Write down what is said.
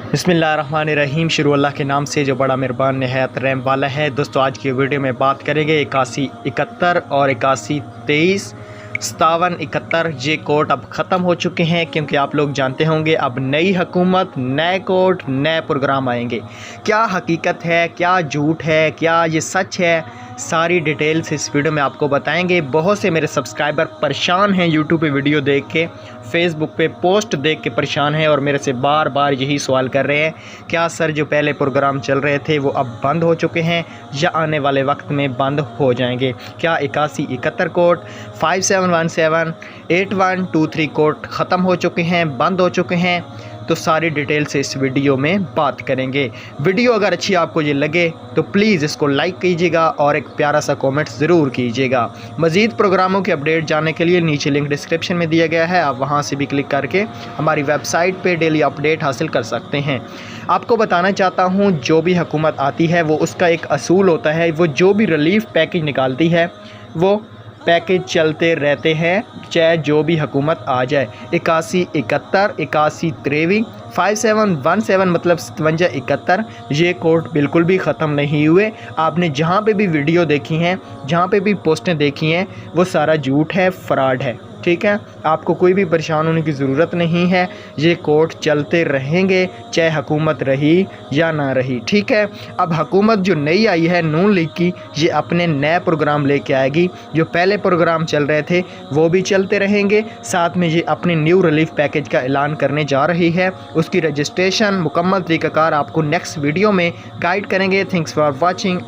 बिस्मिल्लाहिर्रहमानिर्रहीम। शुरू अल्लाह के नाम से जो बड़ा मेहरबान निहायत रहम वाला है। दोस्तों आज की वीडियो में बात करेंगे 8171 और 8123 5771 ये कोड अब ख़त्म हो चुके हैं, क्योंकि आप लोग जानते होंगे अब नई हुकूमत, नए कोड, नए प्रोग्राम आएंगे। क्या हकीकत है, क्या झूठ है, क्या ये सच है, सारी डिटेल्स इस वीडियो में आपको बताएंगे। बहुत से मेरे सब्सक्राइबर परेशान हैं यूट्यूब पे वीडियो देख के, फेसबुक पे पोस्ट देख के परेशान हैं और मेरे से बार बार यही सवाल कर रहे हैं, क्या सर जो पहले प्रोग्राम चल रहे थे वो अब बंद हो चुके हैं या आने वाले वक्त में बंद हो जाएंगे? क्या 8171 कोड, 5717, 8123 कोड ख़त्म हो चुके हैं, बंद हो चुके हैं? तो सारी डिटेल से इस वीडियो में बात करेंगे। वीडियो अगर अच्छी आपको ये लगे तो प्लीज़ इसको लाइक कीजिएगा और एक प्यारा सा कमेंट ज़रूर कीजिएगा। मज़ीद प्रोग्रामों के अपडेट जानने के लिए नीचे लिंक डिस्क्रिप्शन में दिया गया है, आप वहां से भी क्लिक करके हमारी वेबसाइट पे डेली अपडेट हासिल कर सकते हैं। आपको बताना चाहता हूँ, जो भी हुकूमत आती है वो उसका एक असूल होता है, वो जो भी रिलीफ पैकेज निकालती है वो पैकेज चलते रहते हैं, चाहे जो भी हुकूमत आ जाए। 8171, 8123, 5717 मतलब 5771 ये कोड बिल्कुल भी ख़त्म नहीं हुए। आपने जहाँ पे भी वीडियो देखी हैं, जहाँ पे भी पोस्टें देखी हैं, वो सारा झूठ है, फ्रॉड है। ठीक है, आपको कोई भी परेशान होने की ज़रूरत नहीं है। ये कोड चलते रहेंगे चाहे हुकूमत रही या ना रही। ठीक है, अब हुकूमत जो नई आई है नून लीग की, ये अपने नए प्रोग्राम लेके आएगी। जो पहले प्रोग्राम चल रहे थे वो भी चलते रहेंगे, साथ में ये अपने न्यू रिलीफ पैकेज का ऐलान करने जा रही है। उसकी रजिस्ट्रेशन मुकम्मल तरीक़ाकार आपको नेक्स्ट वीडियो में गाइड करेंगे। Thanks for watching.